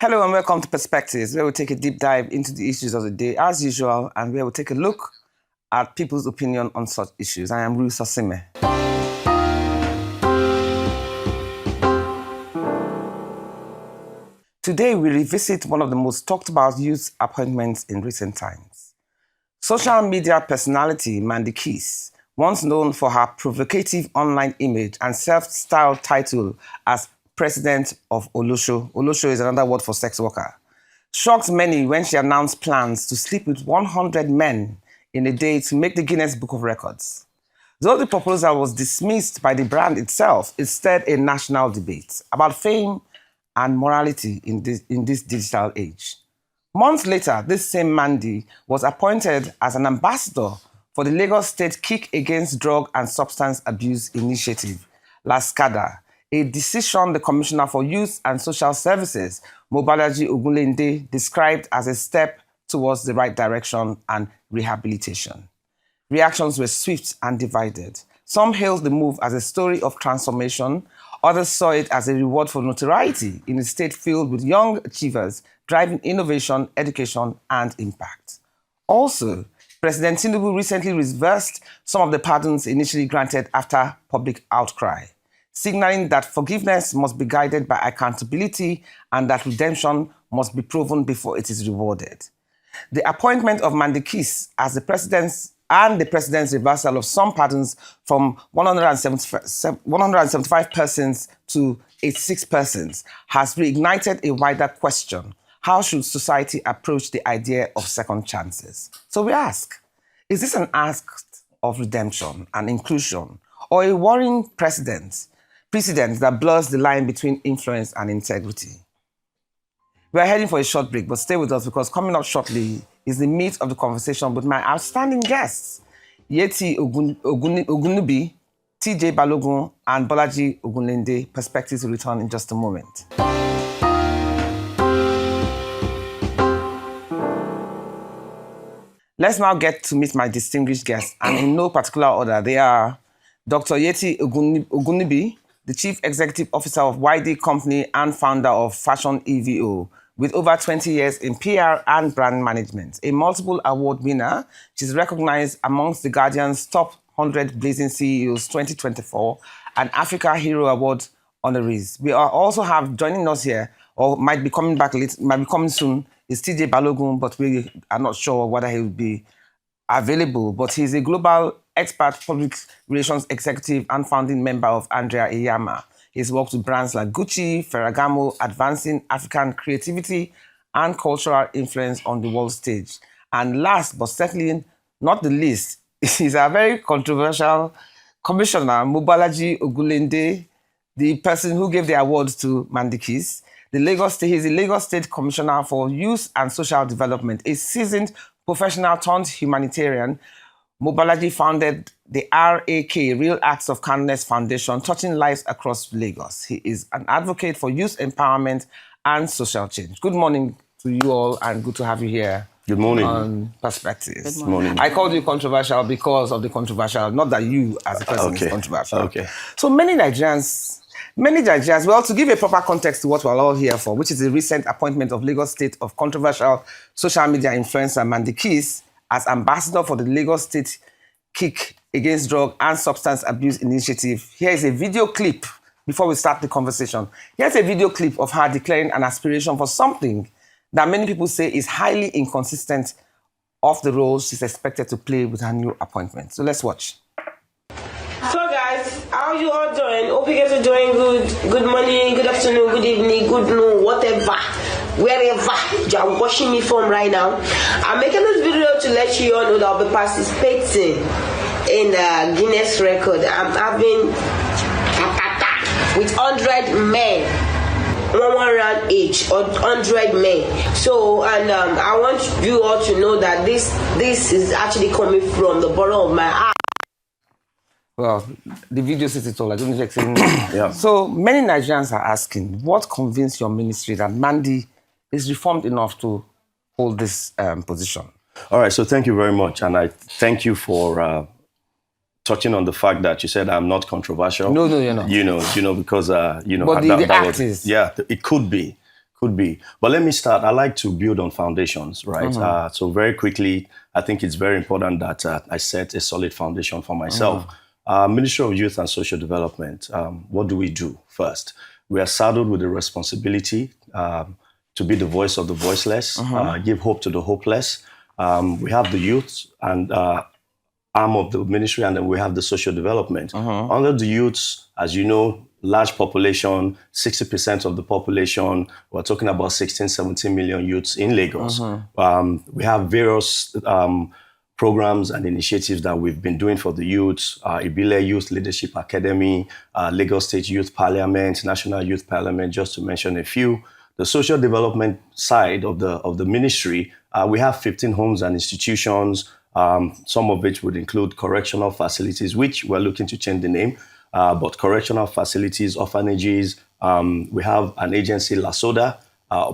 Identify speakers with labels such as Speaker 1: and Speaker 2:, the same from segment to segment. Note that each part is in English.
Speaker 1: Hello and welcome to Perspectives, where we take a deep dive into the issues of the day as usual, and where we take a look at people's opinion on such issues. I am Ruth Osime. Today we revisit one of the most talked about youth appointments in recent times. Social media personality Mandy Kiss, once known for her provocative online image and self-styled title as President of Olosho. Olosho is another word for sex worker. Shocked many when she announced plans to sleep with 100 men in a day to make the Guinness Book of Records. Though the proposal was dismissed by the brand itself, it stirred a national debate about fame and morality in this digital age. Months later, this same Mandy was appointed as an ambassador for the Lagos State Kick Against Drug and Substance Abuse Initiative, LASCADA, a decision the Commissioner for Youth and Social Services, Mobolaji Ogunlende, described as a step towards the right direction and rehabilitation. Reactions were swift and divided. Some hailed the move as a story of transformation. Others saw it as a reward for notoriety in a state filled with young achievers driving innovation, education, and impact. Also, President Tinubu recently reversed some of the pardons initially granted after public outcry, signaling that forgiveness must be guided by accountability and that redemption must be proven before it is rewarded. The appointment of Mandy Kiss as the president's reversal of some pardons from 175 persons to 86 persons has reignited a wider question. How should society approach the idea of second chances? So we ask, is this an act of redemption and inclusion, or a worrying precedent that blurs the line between influence and integrity? We are heading for a short break, but stay with us because coming up shortly is the meat of the conversation with my outstanding guests, Yetty Ogunnubi, TJ Balogun, and Balogun Ogunlende. Perspectives will return in just a moment. Let's now get to meet my distinguished guests, and in no particular order. They are Dr. Yetty Ogunnubi, the Chief Executive Officer of YD Company and founder of Fashion EVO, with over 20 years in PR and brand management. A multiple award winner, she's recognized amongst The Guardian's Top 100 Blazing CEOs 2024 and Africa Hero Award honorees. We also have joining us here, or might be coming soon, is TJ Balogun, but we are not sure whether he will be available. But he's a global expert, public relations executive, and founding member of Andrea Iyama. He's worked with brands like Gucci, Ferragamo, advancing African creativity and cultural influence on the world stage. And last, but certainly not the least, is a very controversial commissioner, Mobolaji Ogunlende, the person who gave the awards to Mandy Kiss. He's the Lagos State Commissioner for Youth and Social Development, a seasoned professional turned humanitarian. Mobolaji founded the RAK, Real Acts of Kindness Foundation, touching lives across Lagos. He is an advocate for youth empowerment and social change. Good morning to you all, and good to have you here.
Speaker 2: Good morning.
Speaker 1: On Perspectives.
Speaker 2: Good morning.
Speaker 1: I called you controversial because of the controversial, not that you as a person is controversial.
Speaker 2: Okay.
Speaker 1: So many Nigerians, well, to give a proper context to what we're all here for, which is the recent appointment of Lagos State of controversial social media influencer Mandy Kiss as ambassador for the Lagos State Kick Against Drug and Substance Abuse Initiative. Here is a video clip before we start the conversation. Here's a video clip of her declaring an aspiration for something that many people say is highly inconsistent of the role she's expected to play with her new appointment. So let's watch.
Speaker 3: So guys, how you all doing? Hope you guys are doing good. Good morning, good afternoon, good evening, good noon, whatever, wherever you are watching me from right now. I'm making this video to let you all know that I'll be participating in the Guinness record. I'm having with 100 men, one round each, or 100 men. So, and I want you all to know that this is actually coming from the bottom of my heart.
Speaker 1: Well, the video says it all. I don't need to explain.
Speaker 2: Yeah.
Speaker 1: So many Nigerians are asking, what convinced your ministry that Mandy is reformed enough to hold this position?
Speaker 2: All right, so thank you very much. And I thank you for touching on the fact that you said I'm not controversial.
Speaker 1: No, you're not.
Speaker 2: You know, because,
Speaker 1: But the act is.
Speaker 2: Yeah, it could be. could be. But let me start. I like to build on foundations, right? So very quickly, I think it's very important that I set a solid foundation for myself. Ministry of Youth and Social Development, what do we do first? We are saddled with the responsibility to be the voice of the voiceless, give hope to the hopeless. We have the youth and arm of the ministry, and then we have the social development. Under the youths, as you know, large population, 60% of the population, we're talking about 16, 17 million youths in Lagos. We have various programs and initiatives that we've been doing for the youths, Ibile Youth Leadership Academy, Lagos State Youth Parliament, National Youth Parliament, just to mention a few. The social development side of the ministry, we have 15 homes and institutions, some of which would include correctional facilities, which we're looking to change the name, but correctional facilities, orphanages. We have an agency, LASODA,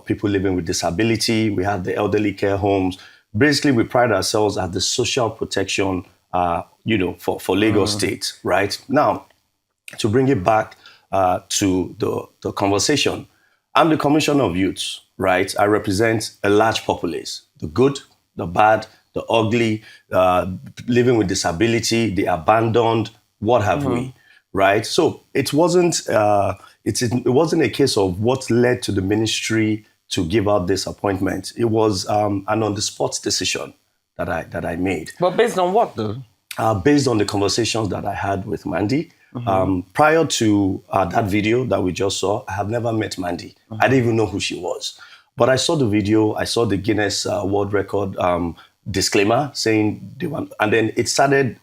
Speaker 2: people living with disability. We have the elderly care homes. Basically, we pride ourselves at the social protection, for Lagos State, right? Now, to bring it back to the conversation, I'm the Commissioner of Youth, right? I represent a large populace, the good, the bad, the ugly, living with disability, the abandoned, what have we, right? So it wasn't a case of what led to the ministry to give out this appointment. It was an on-the-spot decision that I made.
Speaker 1: But based on what, though?
Speaker 2: Based on the conversations that I had with Mandy. Prior to that video that we just saw, I have never met Mandy. I didn't even know who she was. But I saw the video, I saw the Guinness World Record disclaimer saying, and then it started,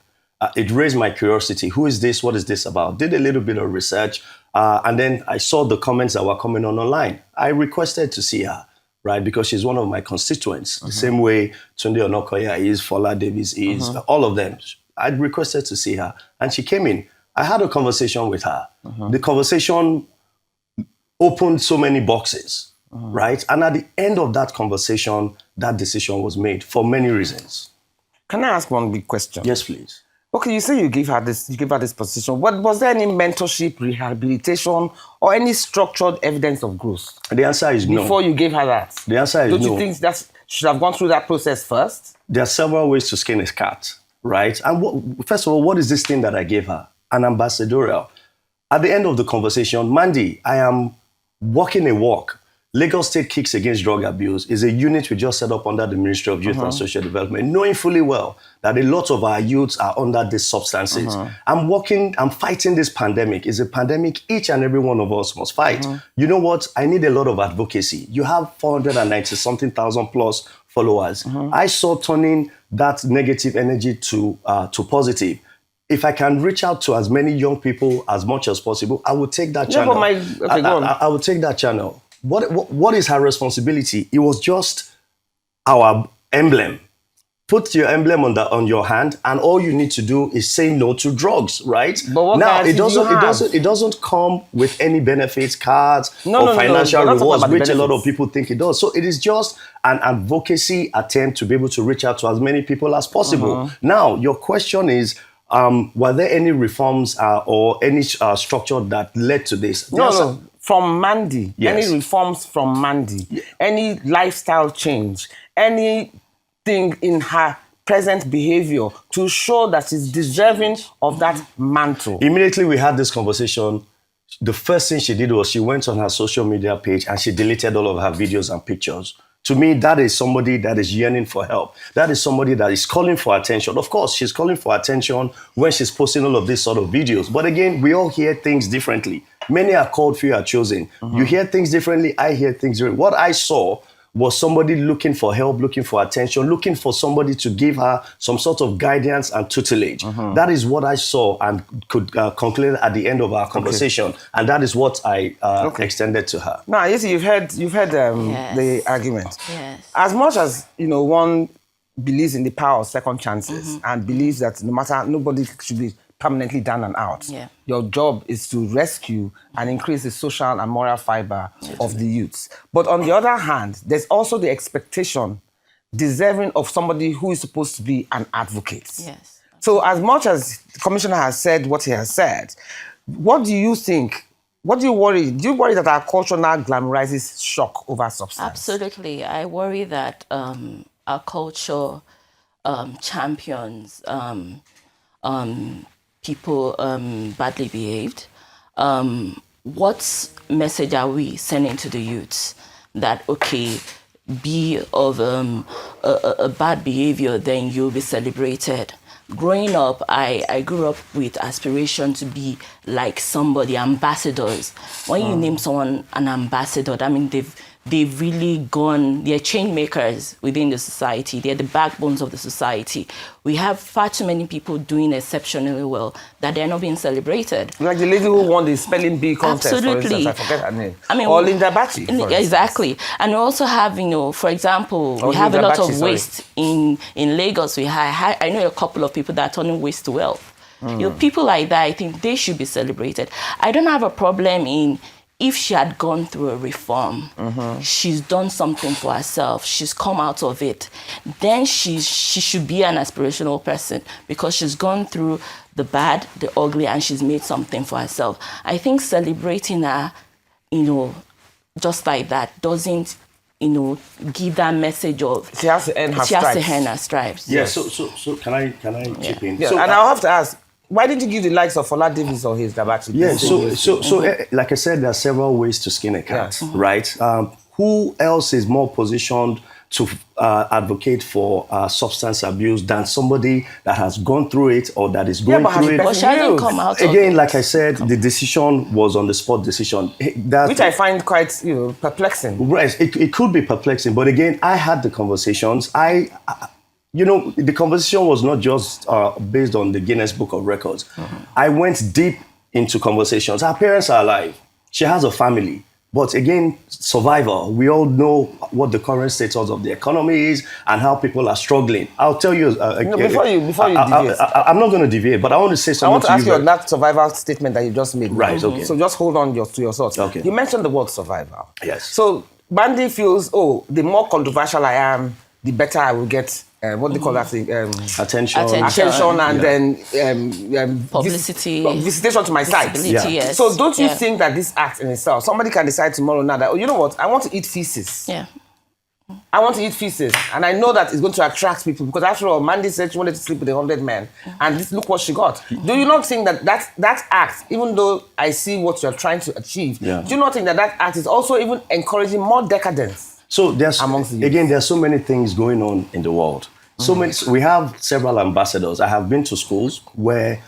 Speaker 2: it raised my curiosity. Who is this? What is this about? Did a little bit of research. And then I saw the comments that were coming on online. I requested to see her, right? Because she's one of my constituents. The same way Tunde Onokoya is, Fola Davis is, all of them. I requested to see her. And she came in. I had a conversation with her. The conversation opened so many boxes, right? And at the end of that conversation, that decision was made for many reasons.
Speaker 1: Can I ask one big question?
Speaker 2: Yes, please.
Speaker 1: Okay, you say you gave her this position. What was there any mentorship, rehabilitation, or any structured evidence of growth?
Speaker 2: The answer is no.
Speaker 1: Before you gave her that?
Speaker 2: The answer is no.
Speaker 1: Don't you think that should have gone through that process first?
Speaker 2: There are several ways to skin a cat, right? And first of all, what is this thing that I gave her? An ambassadorial. At the end of the conversation, Mandy, I am walking a walk. Lagos State Kicks Against Drug Abuse is a unit we just set up under the Ministry of Youth and Social Development, knowing fully well that a lot of our youths are under these substances. I'm fighting this pandemic. It's a pandemic each and every one of us must fight. You know what? I need a lot of advocacy. You have 490-something thousand plus followers. I saw turning that negative energy to positive. If I can reach out to as many young people as much as possible, I will take that channel. I will take that channel. What is her responsibility? It was just our emblem. Put your emblem on your hand, and all you need to do is say no to drugs, right?
Speaker 1: But what
Speaker 2: now it doesn't come with any benefits, cards, or financial rewards, which a lot of people think it does. So it is just an advocacy attempt to be able to reach out to as many people as possible. Now, your question is, were there any reforms or any structure that led to this?
Speaker 1: No. From Mandy,
Speaker 2: yes.
Speaker 1: Any reforms from Mandy, any lifestyle change, anything in her present behavior to show that she's deserving of that mantle.
Speaker 2: Immediately we had this conversation, the first thing she did was she went on her social media page and she deleted all of her videos and pictures. To me, that is somebody that is yearning for help. That is somebody that is calling for attention. Of course, she's calling for attention when she's posting all of these sort of videos. But again, we all hear things differently. Many are called, few are chosen. You hear things differently, I hear things differently. What I saw was somebody looking for help, looking for attention, looking for somebody to give her some sort of guidance and tutelage. That is what I saw and could conclude at the end of our conversation. And that is what I extended to her.
Speaker 1: Now, Yetty, you've heard the argument.
Speaker 4: Yes.
Speaker 1: As much as, one believes in the power of second chances and believes that nobody should be permanently down and out.
Speaker 4: Yeah.
Speaker 1: Your job is to rescue and increase the social and moral fiber of the youths. But on the other hand, there's also the expectation deserving of somebody who is supposed to be an advocate.
Speaker 4: Yes.
Speaker 1: So as much as the commissioner has said what he has said, what do you think What do you worry? Do you worry that our culture now glamorizes shock over substance?
Speaker 4: Absolutely. I worry that our culture champions people badly behaved. What message are we sending to the youths? That, okay, be of a bad behavior, then you'll be celebrated. Growing up, I grew up with aspiration to be like somebody, ambassadors. When you name someone an ambassador, I mean, they've really gone, they're change makers within the society. They're the backbones of the society. We have far too many people doing exceptionally well that they're not being celebrated.
Speaker 1: Like the lady who won the spelling bee contest,
Speaker 4: Absolutely.
Speaker 1: for instance, I forget her name.
Speaker 4: I mean,
Speaker 1: or Linda Bachi,
Speaker 4: exactly. And we also have, for example, we have a lot of waste in Lagos. I know a couple of people that are turning waste to wealth. People like that, I think they should be celebrated. I don't have a problem in if she had gone through a reform, she's done something for herself, she's come out of it, then she should be an aspirational person because she's gone through the bad, the ugly, and she's made something for herself. I think celebrating her, just like that doesn't, give that message of
Speaker 1: she has to end her stripes.
Speaker 4: She has to end her stripes.
Speaker 2: Yeah. So can I chip in?
Speaker 1: Yeah.
Speaker 2: So,
Speaker 1: and I'll have to ask, why didn't you give the likes of Fola Davis or his Dabachi?
Speaker 2: Yeah, like I said, there are several ways to skin a cat, right? Who else is more positioned to advocate for substance abuse than somebody that has gone through it or that is going through it?
Speaker 4: But she hasn't come out
Speaker 2: again, like I said, the decision was on the spot decision.
Speaker 1: Which I find quite, perplexing.
Speaker 2: Right, it could be perplexing, but again, I had the conversations. The conversation was not just based on the Guinness Book of Records. I went deep into conversations. Her parents are alive. She has a family. But again, survival. We all know what the current status of the economy is and how people are struggling. I'll tell you.
Speaker 1: Before you deviate.
Speaker 2: I'm not going to deviate, but I want to say something.
Speaker 1: I want to ask you on that survival statement that you just made.
Speaker 2: Right, okay.
Speaker 1: So just hold on to your thoughts.
Speaker 2: Okay.
Speaker 1: You mentioned the word survival.
Speaker 2: Yes.
Speaker 1: So Bandy feels, the more controversial I am, the better I will get. What do they call that thing?
Speaker 2: Attention
Speaker 1: and then
Speaker 4: publicity,
Speaker 1: visitation to my site.
Speaker 4: Yes.
Speaker 1: So don't you think that this act in itself, somebody can decide tomorrow now that, you know what, I want to eat feces.
Speaker 4: Yeah.
Speaker 1: I want to eat feces, and I know that it's going to attract people because after all, Mandy said she wanted to sleep with 100 men, and look what she got. Do you not think that act, even though I see what you're trying to achieve, do you not think that act is also even encouraging more decadence?
Speaker 2: So there are so many things going on in the world. We have several ambassadors. I have been to schools where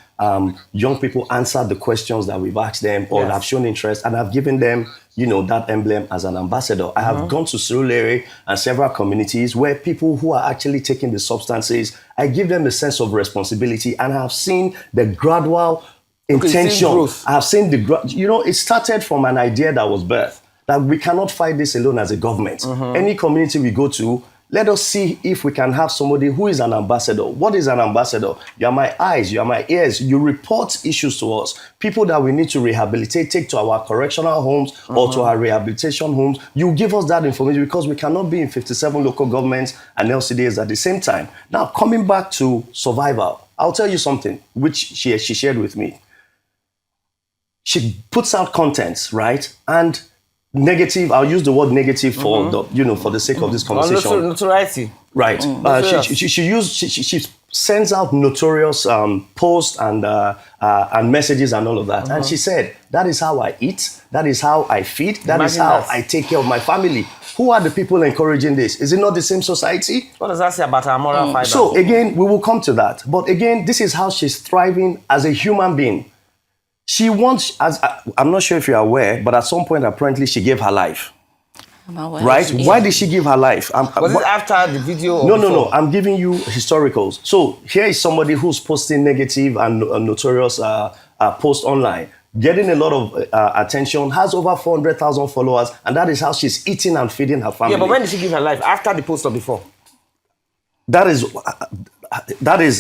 Speaker 2: young people answer the questions that we've asked them or have shown interest, and I've given them, that emblem as an ambassador. I have gone to Surulere and several communities where people who are actually taking the substances, I give them a sense of responsibility, and I have seen the gradual intention. I have seen it started from an idea that was birthed. That we cannot fight this alone as a government. Any community we go to, let us see if we can have somebody who is an ambassador. What is an ambassador? You are my eyes, you are my ears. You report issues to us. People that we need to rehabilitate, take to our correctional homes or to our rehabilitation homes. You give us that information because we cannot be in 57 local governments and LCDs at the same time. Now, coming back to survival, I'll tell you something which she shared with me. She puts out contents, right? And negative, I'll use the word negative for for the sake of this conversation.
Speaker 1: Notoriety.
Speaker 2: Right. She sends out notorious posts and messages and all of that. And she said, that is how I eat, that is how I feed, that is how I take care of my family. Who are the people encouraging this? Is it not the same society?
Speaker 1: What does that say about our moral fiber?
Speaker 2: So again, we will come to that. But again, this is how she's thriving as a human being. She wants, I'm not sure if you're aware, but at some point, apparently, she gave her life. Right? Yeah. Why did she give her life?
Speaker 1: Was it after the video?
Speaker 2: No. I'm giving you historicals. So here is somebody who's posting negative and notorious posts online, getting a lot of attention, has over 400,000 followers, and that is how she's eating and feeding her family.
Speaker 1: Yeah, but when did she give her life? After the post or before?
Speaker 2: That is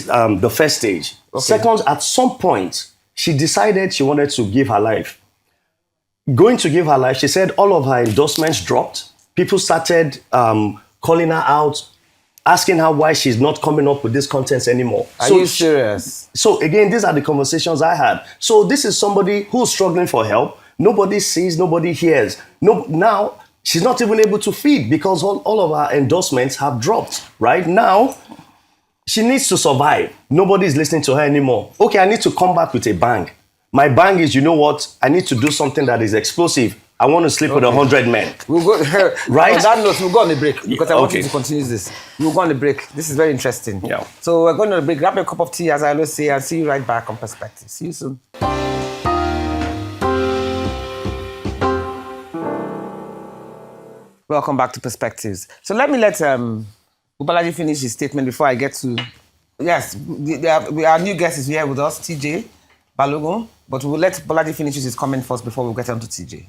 Speaker 2: the first stage. Okay. Second, at some point, she decided she wanted to give her life. Going to give her life, she said all of her endorsements dropped. People started calling her out, asking her why she's not coming up with these contents anymore.
Speaker 1: Are you serious?
Speaker 2: So again, these are the conversations I had. So this is somebody who's struggling for help, Nobody sees, nobody hears. No, now, she's not even able to feed because all of her endorsements have dropped. Right now, she needs to survive. Nobody is listening to her anymore. Okay, I need to come back with a bang. My bang is, you know what? I need to do something that is explosive. I want to sleep with 100 men.
Speaker 1: We'll go,
Speaker 2: right?
Speaker 1: On that note, we'll go on the break because I want you to continue this. We'll go on the break. This is very interesting.
Speaker 2: Yeah.
Speaker 1: So we're going on the break. Grab a cup of tea, as I always say, and see you right back on Perspective. See you soon. Welcome back to Perspectives. So let me let Mobolaji finish his statement before I get to... Yes, our new guest is here with us, TJ Balogun, but we'll let Bolaji finish his comment first before we get on to TJ.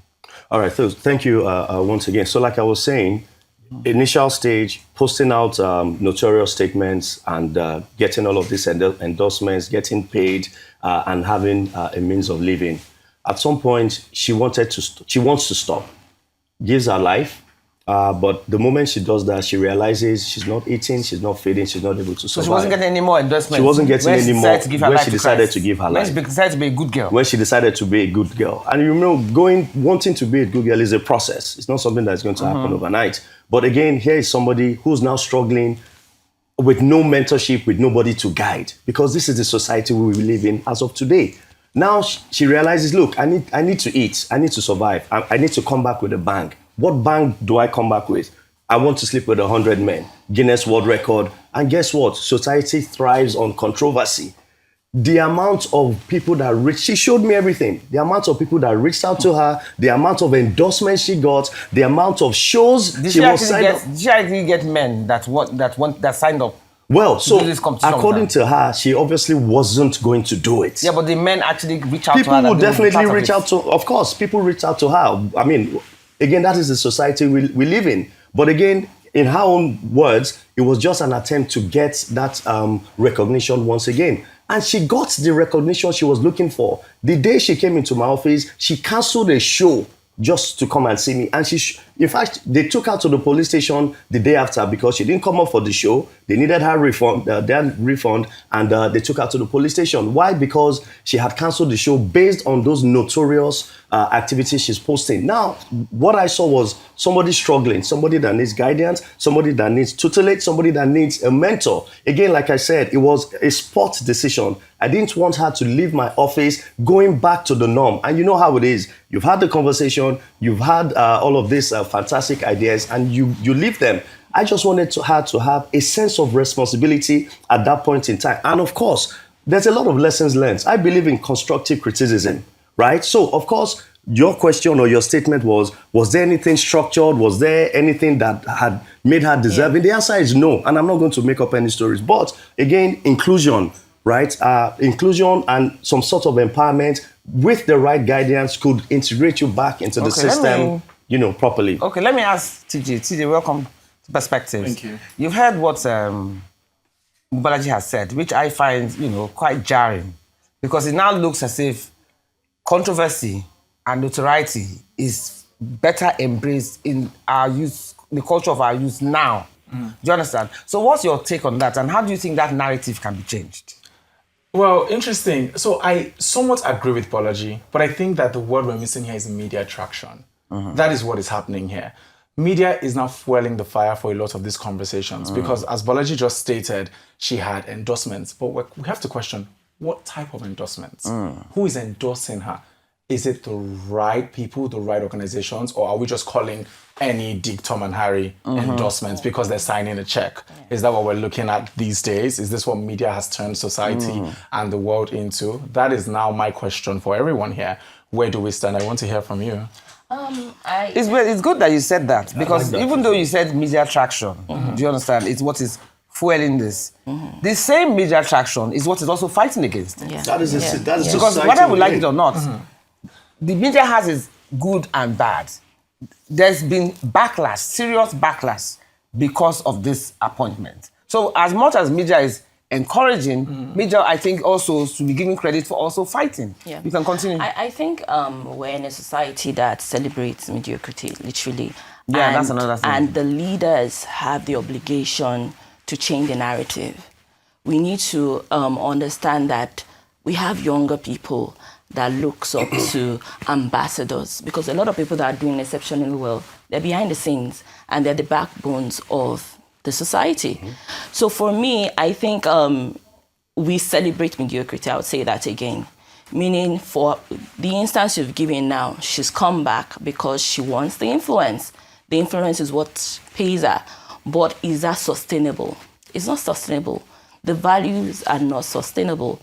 Speaker 2: All right, so thank you once again. So like I was saying, initial stage, posting out notorious statements and getting all of these endorsements, getting paid and having a means of living. At some point, she wants to stop. Gives her life. But the moment she does that, she realizes she's not eating, she's not feeding, she's not able to survive.
Speaker 1: So she wasn't getting any more endorsements?
Speaker 2: She wasn't getting any more when she decided to give her life.
Speaker 1: When she decided to be a good girl?
Speaker 2: When she decided to be a good girl. And you know, wanting to be a good girl is a process. It's not something that's going to happen overnight. But again, here is somebody who's now struggling with no mentorship, with nobody to guide. Because this is the society we live in as of today. Now she realizes, look, I need to eat, I need to survive, I need to come back with a bang. What bang do I come back with? I want to sleep with 100 men, Guinness World Record. And guess what? Society thrives on controversy. The amount of people that she showed me everything. The amount of people that reached out to her, the amount of endorsements she got, the amount of shows
Speaker 1: Did she actually get men that signed up?
Speaker 2: Well, so according to her, she obviously wasn't going to do it.
Speaker 1: Yeah, but the men actually reach out to her.
Speaker 2: People will definitely reach out to, of course, people reach out to her. I mean, again, that is the society we live in. But again, in her own words, it was just an attempt to get that recognition once again. And she got the recognition she was looking for. The day she came into my office, she canceled a show just to come and see me. And in fact, they took her to the police station the day after because she didn't come up for the show. They needed her refund, and they took her to the police station. Why? Because she had canceled the show based on those notorious activities she's posting. Now, what I saw was somebody struggling, somebody that needs guidance, somebody that needs tutelage, somebody that needs a mentor. Again, like I said, it was a sport decision. I didn't want her to leave my office going back to the norm. And you know how it is. You've had the conversation, you've had all of these fantastic ideas, and you leave them. I just wanted her to have a sense of responsibility at that point in time. And of course, there's a lot of lessons learned. I believe in constructive criticism, right? So, of course, your question or your statement was there anything structured? Was there anything that had made her deserving? The answer is no. And I'm not going to make up any stories. But again, inclusion, right? Inclusion and some sort of empowerment with the right guidance could integrate you back into the system, properly.
Speaker 1: Okay, let me ask TJ. TJ, welcome to Perspectives.
Speaker 5: Thank you.
Speaker 1: You've heard what Mobolaji has said, which I find, quite jarring, because it now looks as if controversy and notoriety is better embraced in our youth, the culture of our youth now. Do you understand? So what's your take on that, and how do you think that narrative can be changed?
Speaker 5: Well, interesting. So I somewhat agree with Balogun, but I think that the word we're missing here is media traction. That is what is happening here. Media is now fueling the fire for a lot of these conversations because, as Balogun just stated, she had endorsements. But we have to question, what type of endorsements? Who is endorsing her? Is it the right people, the right organizations, or are we just calling any Dick, Tom, and Harry endorsements because they're signing a check? Is that what we're looking at these days? Is this what media has turned society and the world into? That is now my question for everyone here. Where do we stand? I want to hear from you.
Speaker 1: It's good that you said that, because even though you said media traction, do you understand? It's what is fueling this. The same media traction is what is also fighting against it.
Speaker 4: Yeah.
Speaker 2: That is
Speaker 1: because whether we like it or not, the media has its good and bad. There's been backlash, serious backlash, because of this appointment. So as much as media is encouraging, media, I think, also should be given credit for also fighting. Yeah. You can continue.
Speaker 4: I think we're in a society that celebrates mediocrity, literally.
Speaker 1: Yeah, that's another thing.
Speaker 4: And the leaders have the obligation to change the narrative. We need to understand that we have younger people that looks up to ambassadors, because a lot of people that are doing exceptionally well, they're behind the scenes and they're the backbones of the society. So for me, I think we celebrate mediocrity. I would say that again. Meaning for the instance you've given now, she's come back because she wants the influence. The influence is what pays her. But is that sustainable? It's not sustainable. The values are not sustainable.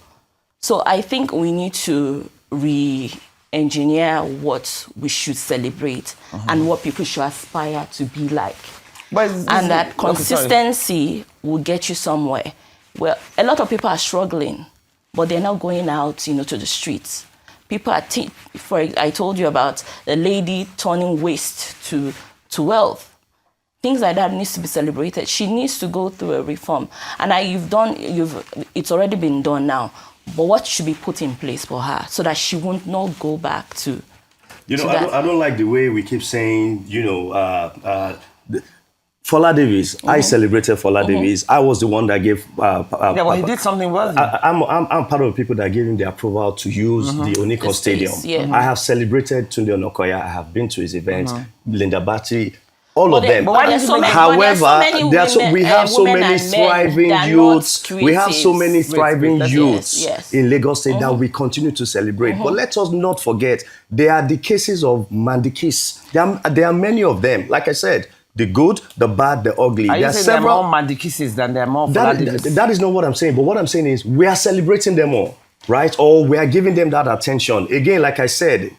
Speaker 4: So I think we need to re-engineer what we should celebrate and what people should aspire to be like. And that consistency will get you somewhere. Well, a lot of people are struggling, but they're not going out, to the streets. People are, I told you about a lady turning waste to wealth. Things like that needs to be celebrated. She needs to go through a reform. And it's already been done now. But what should be put in place for her so that she won't not go back to
Speaker 2: I don't like the way we keep saying, Fola Davis. I celebrated Fola Davis. I was the one that gave.
Speaker 1: He did something well.
Speaker 2: I'm part of the people that gave him the approval to use the Oniko Stadium.
Speaker 4: Yeah.
Speaker 2: I have celebrated Tunde Onokoya. I have been to his events. Linda Batty. All of them. However, we have so many thriving youths. We have so many thriving youths in Lagos State that we continue to celebrate. But let us not forget, there are the cases of mandikis. There are many of them. Like I said, the good, the bad, the ugly.
Speaker 1: Are you saying there are more mandikises than there are more Vladivis?
Speaker 2: That is not what I'm saying. But what I'm saying is we are celebrating them all, right? Or we are giving them that attention. Again, like I said,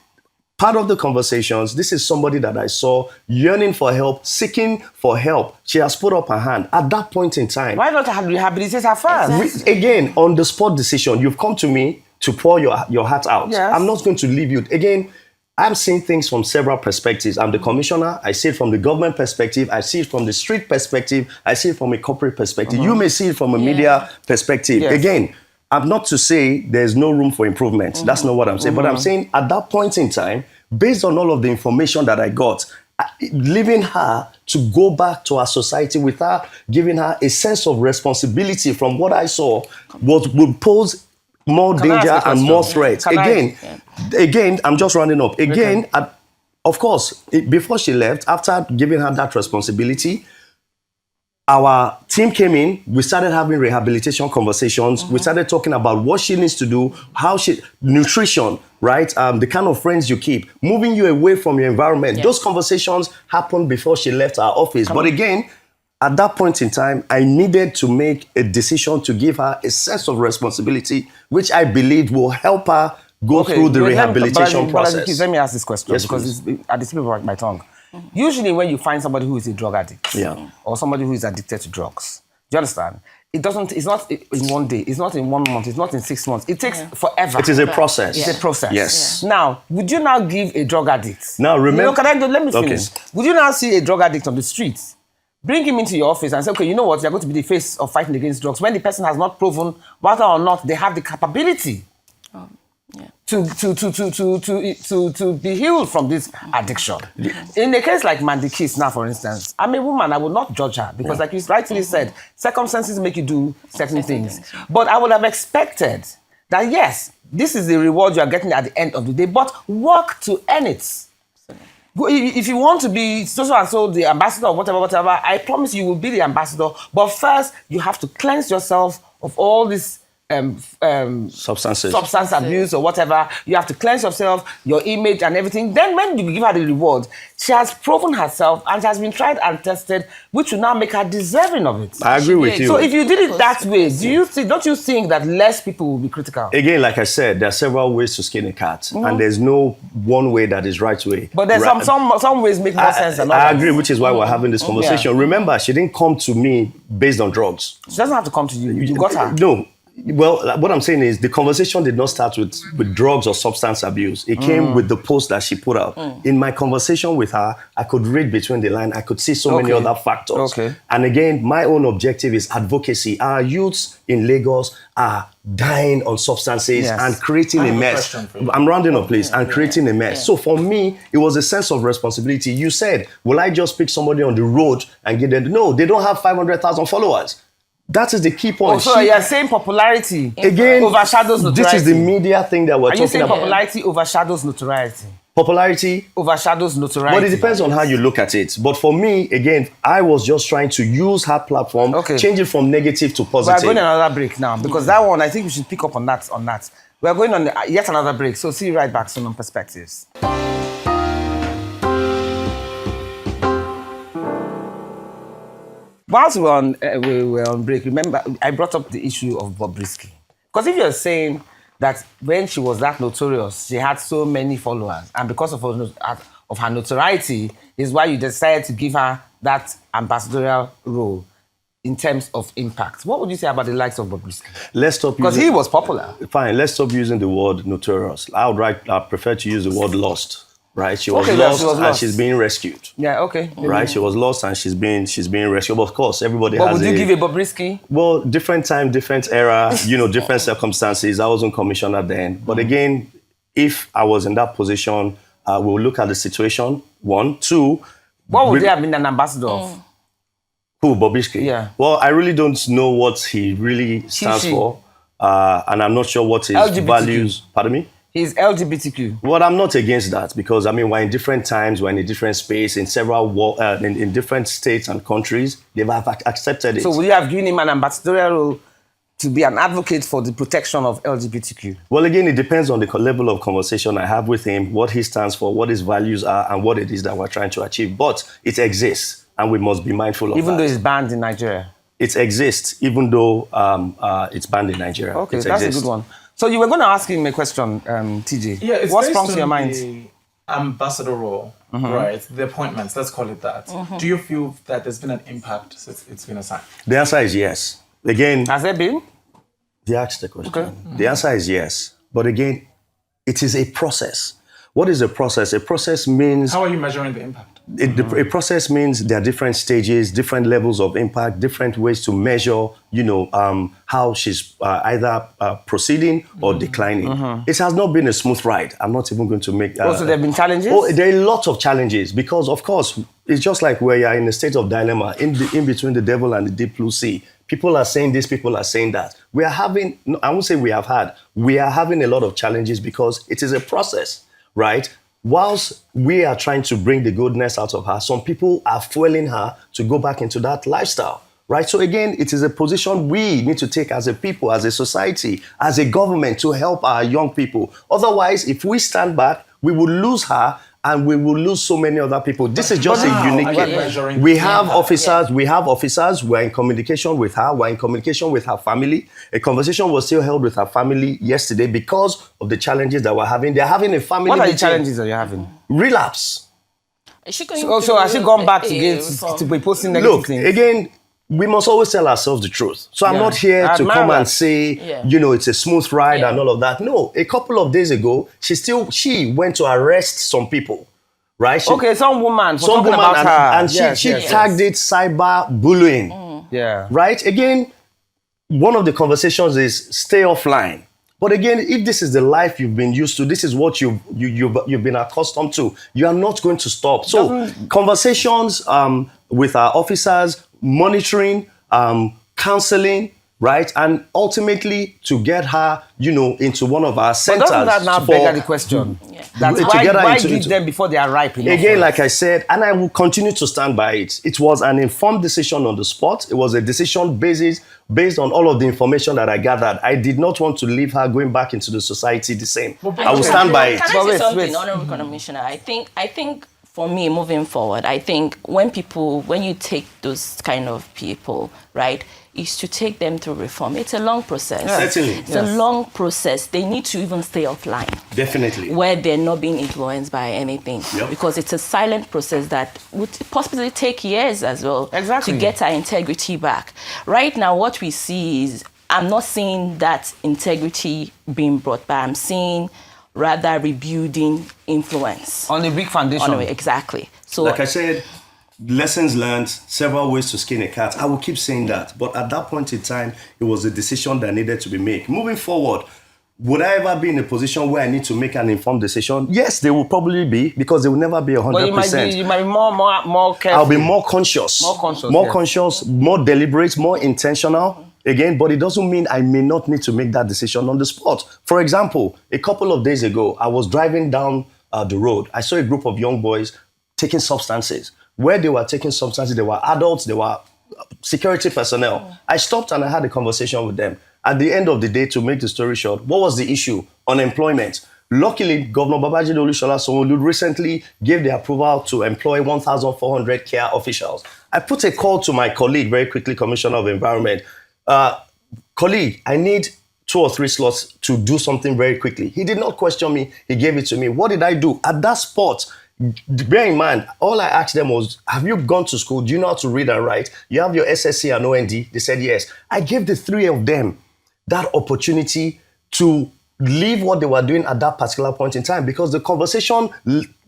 Speaker 2: part of the conversations, this is somebody that I saw yearning for help, seeking for help. She has put up her hand at that point in time.
Speaker 1: Why not rehabilitate her first?
Speaker 2: Again, on the spot decision, you've come to me to pour your heart out.
Speaker 1: Yes.
Speaker 2: I'm not going to leave you. Again, I'm seeing things from several perspectives. I'm the commissioner. I see it from the government perspective. I see it from the street perspective. I see it from a corporate perspective. You may see it from a media perspective.
Speaker 1: Yes.
Speaker 2: Again, I'm not to say there's no room for improvement. That's not what I'm saying. But I'm saying at that point in time, based on all of the information that I got, leaving her to go back to our society with her, giving her a sense of responsibility from what I saw would pose more danger and more threats. Again, I'm just rounding up. Again, of course, before she left, after giving her that responsibility, our team came in, we started having rehabilitation conversations. We started talking about what she needs to do, nutrition, right? The kind of friends you keep, moving you away from your environment.
Speaker 4: Yes.
Speaker 2: Those conversations happened before she left our office. But again, at that point in time, I needed to make a decision to give her a sense of responsibility, which I believe will help her go through the rehabilitation process.
Speaker 1: Please, let me ask this question because it's at the tip of my tongue. Usually when you find somebody who is a drug addict or somebody who is addicted to drugs, do you understand? It's not in one day, it's not in 1 month, it's not in 6 months. It takes forever.
Speaker 2: It is a process.
Speaker 1: It's a process.
Speaker 2: Yes.
Speaker 1: Now, would you now give a drug addict?
Speaker 2: Now, remember...
Speaker 1: Let me finish.
Speaker 2: Okay.
Speaker 1: Would you now see a drug addict on the streets, bring him into your office and say, okay, you know what, you're going to be the face of fighting against drugs when the person has not proven whether or not they have the capability to be healed from this addiction. In a case like Mandikis now, for instance, I'm a woman, I will not judge her because like you rightly said, circumstances make you do certain things. But I would have expected that, yes, this is the reward you are getting at the end of the day, but work to earn it. If you want to be so and so the ambassador or whatever, I promise you will be the ambassador. But first, you have to cleanse yourself of all this substance abuse or whatever. You have to cleanse yourself, your image and everything. Then when you give her the reward, she has proven herself and she has been tried and tested, which will now make her deserving of it.
Speaker 2: I agree with you.
Speaker 1: So if you did it that way, don't you think that less people will be critical? Again,
Speaker 2: like I said, there are several ways to skin a cat, and there's no one way that is right way.
Speaker 1: But there's some ways make more sense than others.
Speaker 2: I agree, which is why we're having this conversation. Remember, she didn't come to me based on drugs.
Speaker 1: She doesn't have to come to you. You got her.
Speaker 2: No. Well, what I'm saying is the conversation did not start with drugs or substance abuse. It came with the post that she put out. In my conversation with her, I could read between the lines. I could see so many other factors. And again, my own objective is advocacy. Our youths in Lagos are dying on substances and creating a mess. I'm rounding up, please. And creating a mess. So for me, it was a sense of responsibility. You said, will I just pick somebody on the road and give them? No, they don't have 500,000 followers. That is the key point.
Speaker 1: Oh, so you're saying popularity
Speaker 2: again
Speaker 1: overshadows notoriety.
Speaker 2: This is the media thing that we're
Speaker 1: Are you
Speaker 2: talking
Speaker 1: saying
Speaker 2: about.
Speaker 1: popularity overshadows notoriety?
Speaker 2: Popularity
Speaker 1: overshadows notoriety.
Speaker 2: But it depends on how you look at it. But for me, again, I was just trying to use her platform, change it from negative to positive.
Speaker 1: We're going on another break now because that one, I think we should pick up on that. We're going on yet another break. So see you right back soon on Perspectives. Whilst we were on break, remember, I brought up the issue of Bobrisky. Because if you're saying that when she was that notorious, she had so many followers, and because of her notoriety, is why you decided to give her that ambassadorial role in terms of impact. What would you say about the likes of Bobrisky?
Speaker 2: Let's stop
Speaker 1: because he was popular.
Speaker 2: Fine, let's stop using the word notorious. I prefer to use the word lost. Right, she was lost and she's being rescued.
Speaker 1: Yeah, okay.
Speaker 2: Right, she was lost and she's being rescued. But of course, everybody has.
Speaker 1: But would you give a Bobrisky?
Speaker 2: Well, different time, different era, different circumstances. I wasn't commissioner then. But again, if I was in that position, we'll look at the situation. 1, 2.
Speaker 1: What would they have been an ambassador of?
Speaker 2: Who, Bobrisky?
Speaker 1: Yeah.
Speaker 2: Well, I really don't know what he really stands for, and I'm not sure what his values. Pardon me.
Speaker 1: He's LGBTQ.
Speaker 2: Well, I'm not against that because, we're in different times, we're in a different space, in several, in different states and countries. They've accepted it.
Speaker 1: So will you have given him an ambassadorial role to be an advocate for the protection of LGBTQ?
Speaker 2: Well, again, it depends on the level of conversation I have with him, what he stands for, what his values are, and what it is that we're trying to achieve. But it exists, and we must be mindful of
Speaker 1: even
Speaker 2: that.
Speaker 1: Even though it's banned in Nigeria?
Speaker 2: It exists, even though it's banned in Nigeria.
Speaker 1: Okay, that's a good one. So you were going to ask him a question, TJ.
Speaker 5: Yeah, it's
Speaker 1: what
Speaker 5: based
Speaker 1: sprung to
Speaker 5: on
Speaker 1: your mind?
Speaker 5: The ambassador role, right? The appointments, let's call it that. Do you feel that there's been an impact since it's been assigned?
Speaker 2: The answer is yes. Again,
Speaker 1: has there been?
Speaker 2: They asked the question. Okay. The answer is yes. But again, it is a process. What is a process? A process means...
Speaker 5: How are you measuring the impact?
Speaker 2: A process means there are different stages, different levels of impact, different ways to measure, how she's either proceeding or declining. It has not been a smooth ride. I'm not even going to make...
Speaker 1: so there have been challenges?
Speaker 2: Oh, there are lots of challenges because, of course, it's just like where you're in a state of dilemma, in between the devil and the deep blue sea. People are saying this, people are saying that. We are having a lot of challenges because it is a process, right? Whilst we are trying to bring the goodness out of her, some people are fueling her to go back into that lifestyle, right? So again, it is a position we need to take as a people, as a society, as a government to help our young people. Otherwise, if we stand back, we will lose her and we will lose so many other people. This is just a unique case. We have officers, we're in communication with her, we're in communication with her family. A conversation was still held with her family yesterday because of the challenges that we're having. They're having a family
Speaker 1: What are the
Speaker 2: meeting.
Speaker 1: challenges that you're having?
Speaker 2: Relapse.
Speaker 1: Has she gone back to be posting negative things?
Speaker 2: Look, again, we must always tell ourselves the truth. So I'm not here to come and say, it's a smooth ride and all of that. No, a couple of days ago, she went to arrest some people, right?
Speaker 1: Some woman about her.
Speaker 2: And she tagged it cyber bullying.
Speaker 1: Yeah.
Speaker 2: Right? Again, one of the conversations is stay offline. But again, if this is the life you've been used to, this is what you've been accustomed to, you are not going to stop. So conversations with our officers, monitoring, counseling, right? And ultimately to get her, into one of our centers.
Speaker 1: But doesn't that now beg the question? Why give them before they are ripe enough?
Speaker 2: Again, like I said, and I will continue to stand by it. It was an informed decision on the spot. It was a decision based on all of the information that I gathered. I did not want to leave her going back into the society the same. I will stand by it.
Speaker 4: Can I say something, Honorable Commissioner? I think for me, moving forward, I think when you take those kind of people, right, is to take them through reform. It's a long process.
Speaker 2: Certainly.
Speaker 4: It's a long process. They need to even stay offline.
Speaker 2: Definitely.
Speaker 4: Where they're not being influenced by anything. Yep. Because it's a silent process that would possibly take years as well to get our integrity back. Right now, what we see is, I'm not seeing that integrity being brought back. I'm seeing rather rebuilding influence.
Speaker 1: On a big foundation.
Speaker 4: Exactly. So,
Speaker 2: like I said, lessons learned, several ways to skin a cat. I will keep saying that. But at that point in time, it was a decision that needed to be made. Moving forward, Would I ever be in a position where I need to make an informed decision? Yes, they will probably be, because they will never be 100%.
Speaker 1: But you might be more careful.
Speaker 2: I'll be more conscious. Conscious, more deliberate, more intentional. Again, but it doesn't mean I may not need to make that decision on the spot. For example, a couple of days ago, I was driving down the road. I saw a group of young boys taking substances. Where they were taking substances, they were adults, they were security personnel. I stopped and I had a conversation with them. At the end of the day, to make the story short, what was the issue? Unemployment. Luckily, Governor Babajide Olusola Sanwo-Olu recently gave the approval to employ 1,400 care officials. I put a call to my colleague, very quickly, Commissioner of Environment. Colleague, I need 2 or 3 slots to do something very quickly. He did not question me. He gave it to me. What did I do? At that spot, bear in mind, all I asked them was, have you gone to school? Do you know how to read and write? You have your SSC and OND? They said yes. I gave the 3 of them that opportunity to leave what they were doing at that particular point in time, because the conversation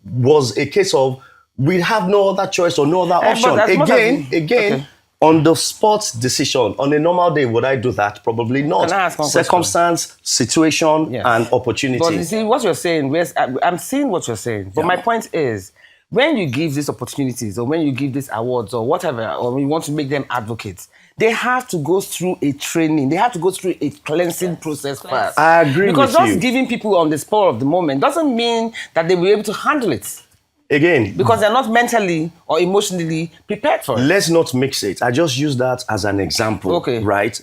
Speaker 2: was a case of, we have no other choice or no other option. Again, on the spot decision, on a normal day, would I do that? Probably not.
Speaker 1: Can I ask one
Speaker 2: Circumstance, situation, and opportunity.
Speaker 1: But you see, what you're saying, I'm seeing what you're saying. But my point is, when you give these opportunities, or when you give these awards, or whatever, or when you want to make them advocates, they have to go through a training. They have to go through a cleansing process first.
Speaker 2: I agree with you.
Speaker 1: Because just giving people on the spur of the moment doesn't mean that they will be able to handle it.
Speaker 2: Again,
Speaker 1: because they're not mentally or emotionally prepared for it.
Speaker 2: Let's not mix it. I just use that as an example, right?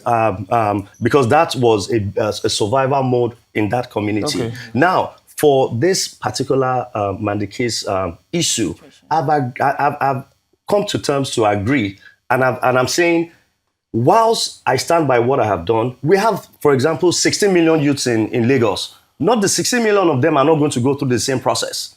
Speaker 2: Because that was a survival mode in that community. Now, for this particular Mandike's issue, I've come to terms to agree, and I'm saying, whilst I stand by what I have done, we have, for example, 16 million youths in Lagos. Not the 16 million of them are not going to go through the same process.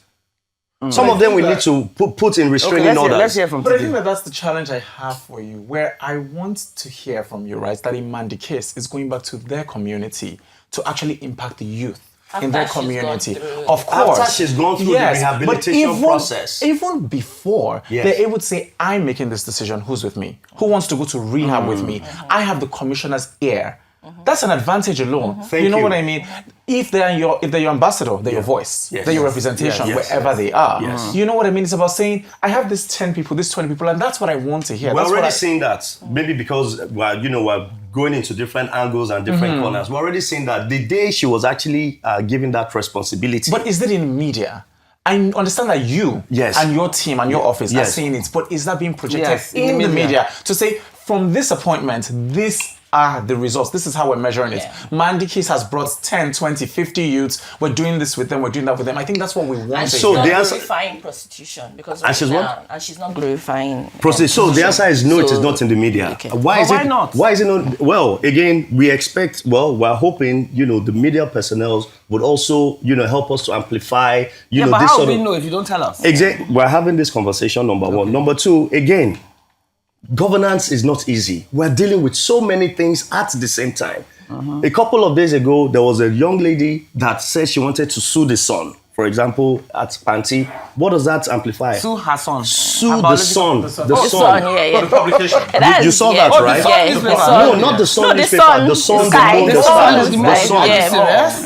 Speaker 2: Some of them we need to put in restraining orders.
Speaker 1: Let's hear from
Speaker 5: But I think that's the challenge I have for you, where I want to hear from you, right? That Imandi case is going back to their community to actually impact the youth in their community. Of course.
Speaker 2: After she's gone through the rehabilitation process.
Speaker 5: Even before, they're able to say, I'm making this decision, who's with me? Who wants to go to rehab with me? I have the commissioner's ear. That's an advantage alone. You know what I mean? If they're your ambassador, they're your voice, they're your representation wherever they are. You know what I mean? It's about saying, I have these 10 people, these 20 people, and that's what I want to hear.
Speaker 2: We're already seeing that. Maybe because we're going into different angles and different corners. We're already seeing that the day she was actually given that responsibility.
Speaker 5: But is it in media? I understand that you and your team and your office are saying it, but is that being projected in the media to say, from this appointment, this are the results. This is how we're measuring it. Mandike's has brought 10, 20, 50 youths. We're doing this with them. We're doing that with them. I think that's what we want.
Speaker 4: And she's not glorifying prostitution because
Speaker 2: she's what?
Speaker 4: And she's not glorifying
Speaker 2: prostitution. So the answer is no. It is not in the media. Why not? Why is it not? Well, again, we expect. Well, we're hoping the media personnel would also help us to amplify.
Speaker 1: But
Speaker 2: this
Speaker 1: how do we know if you don't tell us?
Speaker 2: Exactly. We're having this conversation. Number one. Number two. Again. Governance is not easy. We're dealing with so many things at the same time. A couple of days ago, there was a young lady that said she wanted to sue the son. For example, at Panti. What does that amplify?
Speaker 1: Sue her son.
Speaker 2: Sue the son. The son.
Speaker 5: The publication.
Speaker 2: You saw that, right? No, not the son newspaper. The son.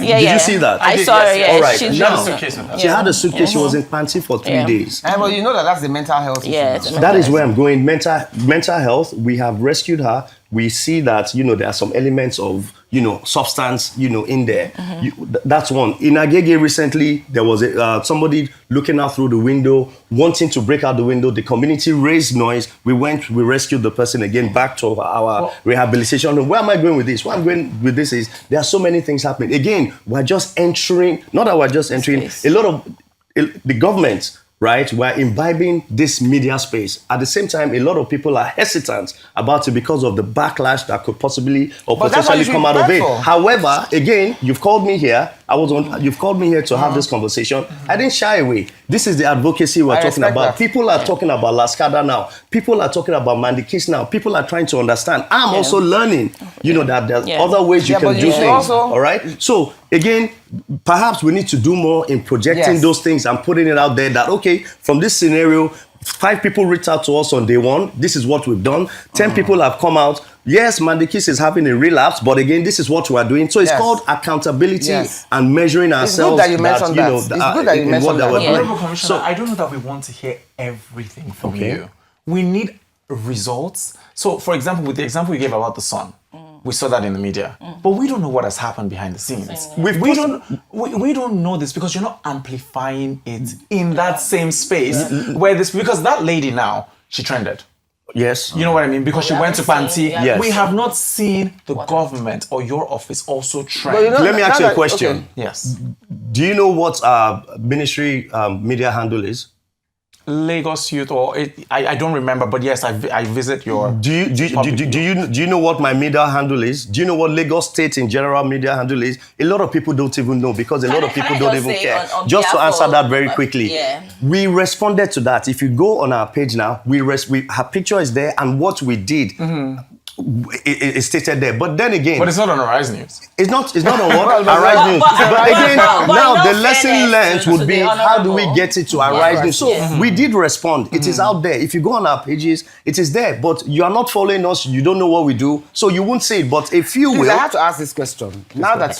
Speaker 2: Did you see that?
Speaker 4: I saw it.
Speaker 2: All right. Now, she had a suitcase. She was in Panti for 3 days.
Speaker 1: Well, you know that's the mental health issue.
Speaker 2: That is where I'm going. Mental health. We have rescued her. We see that there are some elements of substance in there. That's one. In Agege recently, there was somebody looking out through the window, wanting to break out the window. The community raised noise. We rescued the person again back to our rehabilitation. Where am I going with this? Where I'm going with this is there are so many things happening. Again, we're just entering. Not that we're just entering. A lot of the government. Right, we're imbibing this media space. At the same time, a lot of people are hesitant about it because of the backlash that could possibly or potentially come out of it. However, again, you've called me here. You've called me here to have this conversation. I didn't shy away. This is the advocacy we're talking about. People are talking about Laskada now. People are talking about Mandike's now. People are trying to understand. I'm also learning, that there's other ways you can do things. All right. So again, perhaps we need to do more in projecting those things and putting it out there that, okay, from this scenario, 5 people reached out to us on day 1. This is what we've done. 10 people have come out. Yes, Mandikis is having a relapse, but again, this is what we are doing. So it's called accountability and measuring ourselves.
Speaker 1: It's good that you mentioned that. It's good that you mentioned that.
Speaker 5: Honorable Commissioner, I don't know that we want to hear everything from you. We need results. So, for example, with the example you gave about the sun, we saw that in the media, but we don't know what has happened behind the scenes. We don't know this because you're not amplifying it in that same space where this, because that lady now, she trended.
Speaker 2: Yes.
Speaker 5: You know what I mean? Because she went to Panti.
Speaker 2: Yes.
Speaker 5: We have not seen the government or your office also trend.
Speaker 2: Let me ask you a question.
Speaker 5: Okay. Yes.
Speaker 2: Do you know what ministry media handle is?
Speaker 5: Lagos Youth, or I don't remember, but yes, I visit your.
Speaker 2: Do you know what my media handle is? Do you know what Lagos State in general media handle is? A lot of people don't even know because a lot of people don't even care. Just to answer that very quickly, we responded to that. If you go on our page now, her picture is there, and what we did. It's stated there, but then again,
Speaker 5: but it's not on Arise News.
Speaker 2: It's not on what Arise News. But again, now the lesson learned would be how do we get it to Arise News? So we did respond. It is out there. If you go on our pages, it is there. But you are not following us. You don't know what we do, so you won't see it. But if you will,
Speaker 1: I have to ask this question. Now that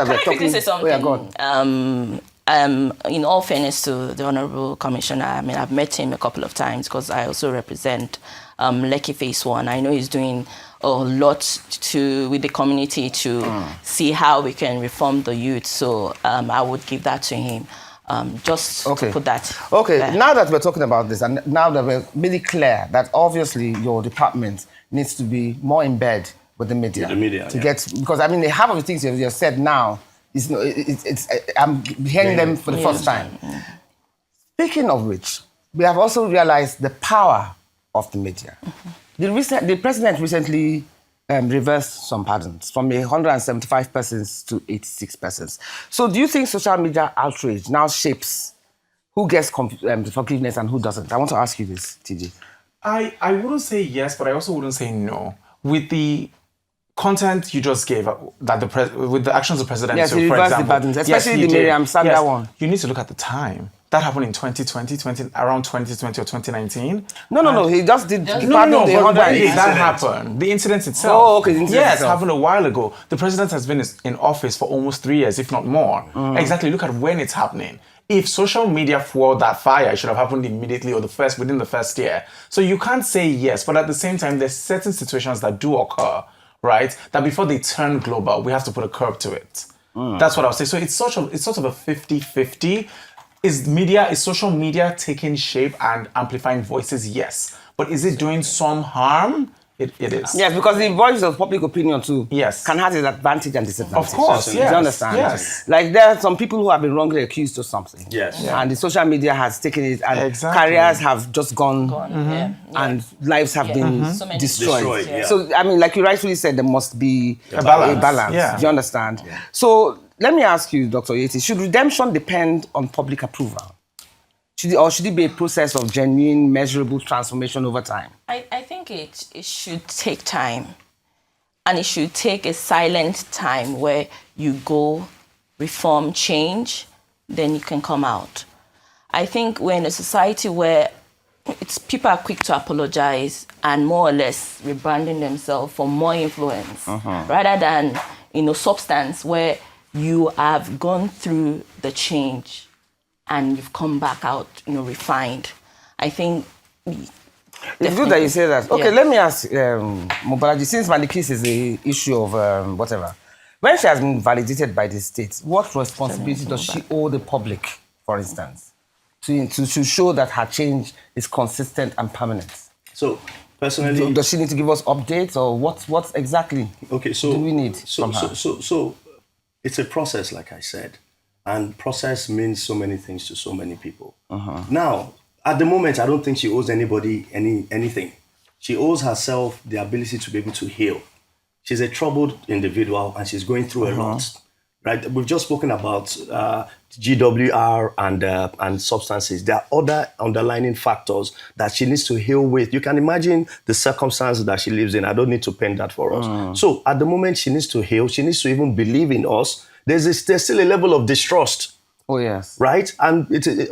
Speaker 1: we're talking,
Speaker 4: say something? In all fairness to the Honorable Commissioner, I mean, I've met him a couple of times because I also represent Lekki Phase 1. I know he's doing a lot with the community to see how we can reform the youth. So I would give that to him. To put that.
Speaker 1: Okay,
Speaker 4: there.
Speaker 1: Now that we're talking about this, and now that we're really clear that obviously your department needs to be more in bed with the media. Because I mean, half of the things you've said now, I'm hearing them for the first time. Speaking of which, we have also realized the power of the media. The president recently reversed some pardons from 175 persons to 86 persons. So do you think social media outrage now shapes who gets forgiveness and who doesn't? I want to ask you this, TJ.
Speaker 5: I wouldn't say yes, but I also wouldn't say no. With the content you just gave, with the actions of the president,
Speaker 1: he reversed the pardons, especially the Miriam Sanda one.
Speaker 5: You need to look at the time. That happened in 2020, around 2020 or 2019.
Speaker 1: No. He just did.
Speaker 5: That happened. The incident itself.
Speaker 1: Oh, okay.
Speaker 5: Yes, it happened a while ago. The president has been in office for almost 3 years, if not more. Exactly. Look at when it's happening. If social media fueled that fire, it should have happened immediately or within the first year. So you can't say yes, but at the same time, there's certain situations that do occur, right? That before they turn global, we have to put a curb to it. That's what I would say. So it's sort of a 50-50. Is social media taking shape and amplifying voices? Yes. But is it doing some harm? It is.
Speaker 1: Yes, because the voice of public opinion too can have its advantage and disadvantage.
Speaker 5: Of course, yes.
Speaker 1: You understand?
Speaker 5: Yes.
Speaker 1: Like there are some people who have been wrongly accused of something.
Speaker 2: Yes.
Speaker 1: Yeah. And the social media has taken it and careers have just gone. And lives have been destroyed.
Speaker 2: Yeah.
Speaker 1: So, I mean, like you rightfully said, there must be a balance.
Speaker 5: Yeah.
Speaker 1: Do you understand? Yeah. So let me ask you, Dr. Yetty, should redemption depend on public approval? Should it be a process of genuine, measurable transformation over time?
Speaker 4: I think it should take time. And it should take a silent time where you go, reform, change, then you can come out. I think we're in a society where people are quick to apologize and more or less rebranding themselves for more influence rather than, substance where you have gone through the change and you've come back out, refined. I think...
Speaker 1: It's good that you say that. Okay, let me ask Mobolaji, since Malikis is the issue of whatever, when she has been validated by the state, what responsibility does she owe the public, for instance, to show that her change is consistent and permanent?
Speaker 2: So, personally...
Speaker 1: Does she need to give us updates or what exactly do we need from her?
Speaker 2: So, it's a process, like I said. And process means so many things to so many people. Now, at the moment, I don't think she owes anybody anything. She owes herself the ability to be able to heal. She's a troubled individual and she's going through a lot. Right? We've just spoken about GWR and substances. There are other underlying factors that she needs to heal with. You can imagine the circumstances that she lives in. I don't need to pen that for us. So at the moment, she needs to heal. She needs to even believe in us. There's still a level of distrust
Speaker 1: Oh, yes.
Speaker 2: Right? And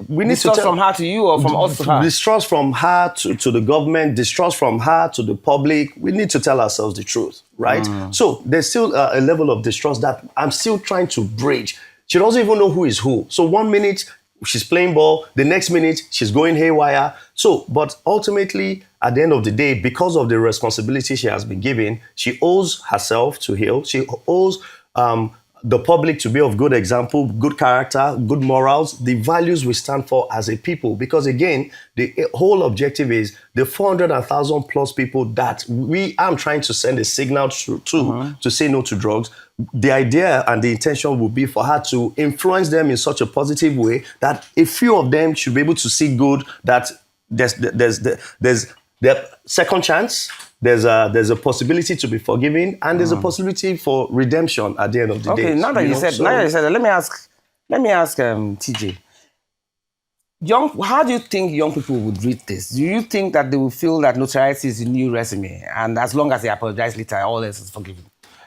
Speaker 2: we need
Speaker 1: distrust
Speaker 2: to
Speaker 1: from her to you or from us to her?
Speaker 2: Distrust from her to the government, distrust from her to the public. We need to tell ourselves the truth, right? So there's still a level of distrust that I'm still trying to bridge. She doesn't even know who is who. So 1 minute, she's playing ball. The next minute, she's going haywire. So, but ultimately, at the end of the day, because of the responsibility she has been given, she owes herself to heal. She owes the public to be of good example, good character, good morals, the values we stand for as a people. Because again, the whole objective is the 400,000 plus people that I'm trying to send a signal to say no to drugs. The idea and the intention would be for her to influence them in such a positive way that a few of them should be able to see good, that there's the second chance, there's a possibility to be forgiven, and there's a possibility for redemption at the end of the day.
Speaker 1: Okay, now that you said that, let me ask TJ. How do you think young people would read this? Do you think that they will feel that notoriety is a new resume, and as long as they apologize later, all else is forgiven?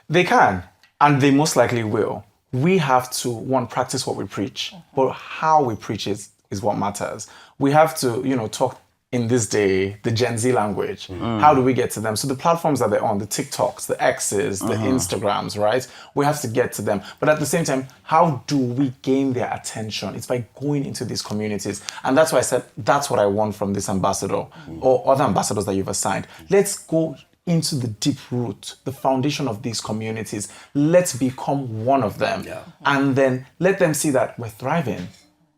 Speaker 5: They can, and they most likely will. We have to, one, practice what we preach, but how we preach is what matters. We have to, talk in this day, the Gen Z language. How do we get to them? So the platforms that they're on, the TikToks, the X's, the Instagrams, right? We have to get to them. But at the same time, how do we gain their attention? It's by going into these communities. And that's why I said, that's what I want from this ambassador or other ambassadors that you've assigned. Let's go into the deep root, the foundation of these communities. Let's become one of them. Yeah. And then let them see that we're thriving.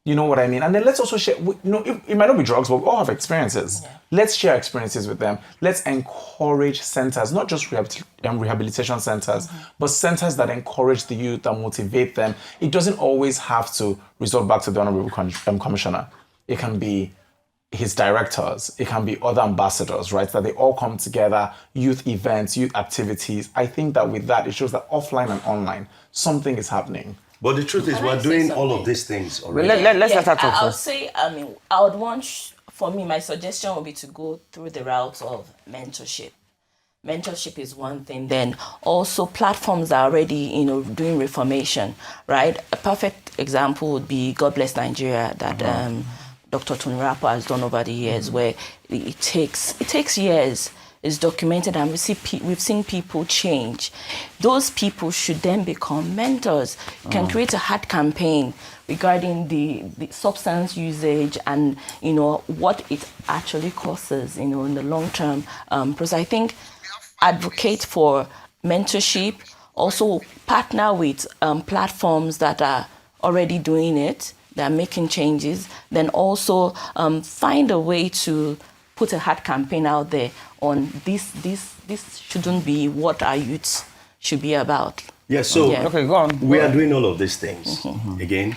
Speaker 5: You know what I mean? And then let's also share, it might not be drugs, but we all have experiences. Yeah. Let's share experiences with them. Let's encourage centers, not just rehabilitation centers, but centers that encourage the youth, that motivate them. It doesn't always have to resort back to the Honorable Commissioner. It can be his directors, it can be other ambassadors, right? That they all come together, youth events, youth activities. I think that with that, it shows that offline and online, something is happening.
Speaker 2: But the truth is, we're doing all of these things already.
Speaker 1: Let's let her talk
Speaker 4: I would
Speaker 1: first.
Speaker 4: say, I would want, for me, my suggestion would be to go through the route of mentorship. Mentorship is one thing. Then also platforms are already, doing reformation, right? A perfect example would be God Bless Nigeria that Dr. Tony Rapper has done over the years, where it takes years. Is documented, and we've seen people change. Those people should then become mentors. You can create a hard campaign regarding the substance usage and what it actually causes in the long term. Because I think advocate for mentorship, also partner with platforms that are already doing it, that are making changes. Then also find a way to put a hard campaign out there on this shouldn't be what our youths should be about.
Speaker 2: Yeah, so
Speaker 1: okay, go on.
Speaker 2: We are doing all of these things again,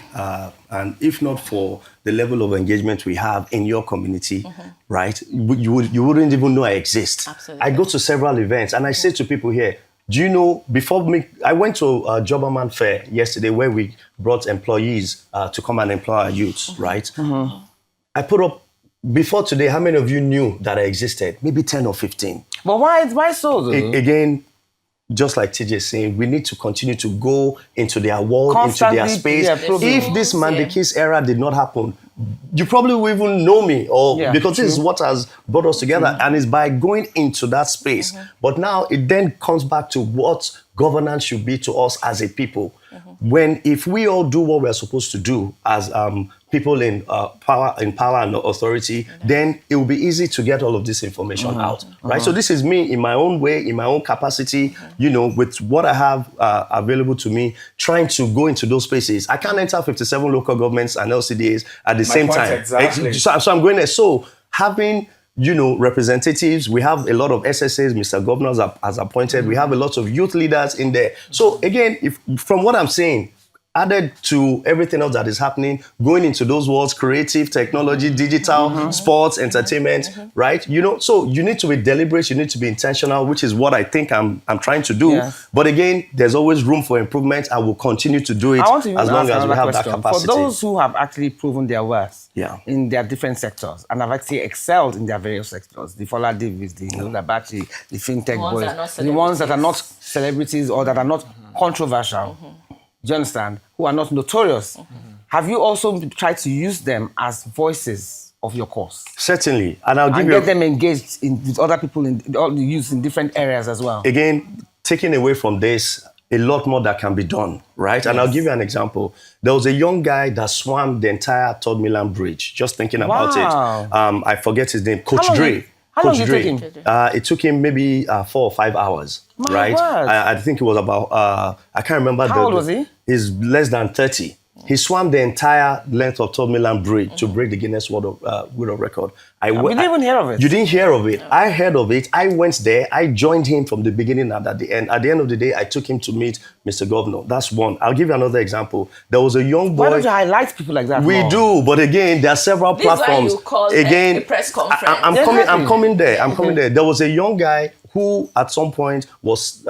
Speaker 2: and if not for the level of engagement we have in your community, right, you wouldn't even know I exist.
Speaker 4: Absolutely.
Speaker 2: I go to several events and I say to people here, do you know, I went to a Jobberman fair yesterday where we brought employees to come and employ our youths, right? I put up, before today, how many of you knew that I existed? Maybe 10 or 15.
Speaker 1: But why so, though?
Speaker 2: Again, just like TJ is saying, we need to continue to go into their world, into their space. If this Mandekis era did not happen, you probably would even know me, because this is what has brought us together, and it's by going into that space. But now it then comes back to what governance should be to us as a people. If we all do what we're supposed to do as people in power and authority, then it will be easy to get all of this information out, right? So this is me in my own way, in my own capacity, with what I have available to me, trying to go into those spaces. I can't enter 57 local governments and LCDAs at the same time.
Speaker 5: Exactly.
Speaker 2: So I'm going there. So having representatives, we have a lot of SSAs, Mr. Governors has appointed, we have a lot of youth leaders in there. So again, from what I'm saying, added to everything else that is happening, going into those worlds, creative, technology, digital, sports, entertainment, right? So you need to be deliberate, you need to be intentional, which is what I think I'm trying to do. Yes. But again, there's always room for improvement. I will continue to do it as long as we have that capacity.
Speaker 1: For those who have actually proven their worth in their different sectors and have actually excelled in their various sectors, the Fola Davis, the Bachi, the fintech boys, the ones that are not celebrities or that are not controversial, do you understand, who are not notorious, have you also tried to use them as voices of your cause?
Speaker 2: Certainly. And I'll give
Speaker 1: And
Speaker 2: you...
Speaker 1: get them engaged with other people in all the youth in different areas as well.
Speaker 2: Again, taking away from this, a lot more that can be done, right? And I'll give you an example. There was a young guy that swam the entire Third Milan Bridge, just thinking about it. I forget his name, Coach Dre.
Speaker 1: How long did it take him?
Speaker 2: It took him maybe 4 or 5 hours, right? I think it was about, I can't remember.
Speaker 1: How old was he?
Speaker 2: He's less than 30. He swam the entire length of Third Milan Bridge to break the Guinness World Record.
Speaker 1: We didn't even hear of it.
Speaker 2: You didn't hear of it. No. I heard of it. I went there. I joined him from the beginning and at the end. At the end of the day, I took him to meet Mr. Governor. That's one. I'll give you another example. There was a young boy.
Speaker 1: Why don't you highlight people like that?
Speaker 2: We do, but again, there are several platforms.
Speaker 4: Why you call
Speaker 2: again,
Speaker 4: a press conference.
Speaker 2: I'm coming there. I'm coming there. There was a young guy who, at some point, was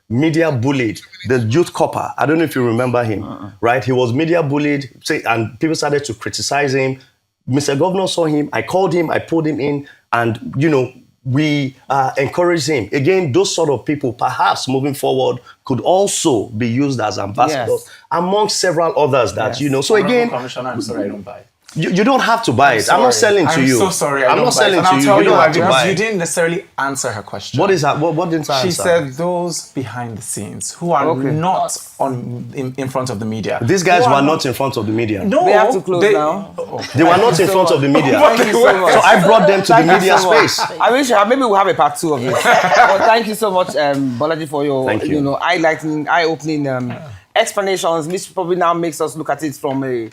Speaker 2: media bullied, the youth copper. I don't know if you remember him, right? He was media bullied, and people started to criticize him. Mr. Governor saw him. I called him. I pulled him in, and we encouraged him. Again, those sort of people, perhaps moving forward, could also be used as ambassadors, among several others that So again,
Speaker 5: Commissioner, I'm sorry, I don't buy it.
Speaker 2: You don't have to buy it. I'm not selling to you.
Speaker 5: I'm so sorry.
Speaker 2: I'm not selling to you.
Speaker 5: You
Speaker 2: don't have to buy it.
Speaker 5: You didn't necessarily answer her question.
Speaker 2: What is that? What didn't I answer?
Speaker 5: She said those behind the scenes who are not in front of the media.
Speaker 2: These guys were not in front of the media.
Speaker 5: No,
Speaker 1: they have to close now.
Speaker 2: They were not in front of the media.
Speaker 1: Thank you so much.
Speaker 2: So I brought them to the media space.
Speaker 1: I wish maybe we'll have a part 2 of this. Well, thank you so much, Balaji, for your eye-opening explanations, which probably now makes us look at it from a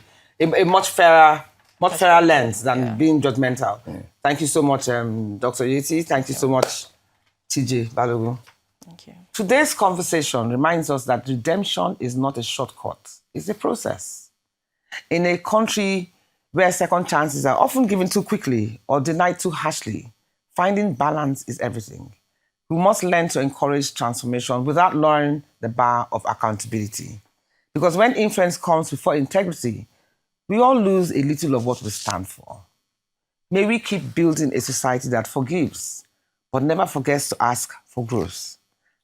Speaker 1: much fairer lens than being judgmental. Thank you so much, Dr. Yetty. Thank you so much, TJ Balogun.
Speaker 4: Thank you.
Speaker 1: Today's conversation reminds us that redemption is not a shortcut. It's a process. In a country where second chances are often given too quickly or denied too harshly, finding balance is everything. We must learn to encourage transformation without lowering the bar of accountability. Because when influence comes before integrity, we all lose a little of what we stand for. May we keep building a society that forgives, but never forgets to ask for growth.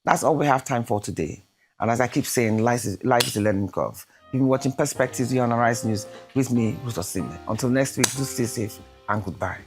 Speaker 1: That's all we have time for today. And as I keep saying, life is a learning curve. You've been watching Perspectives here on Arise News with me, Ruth Osime. Until next week, do stay safe and goodbye.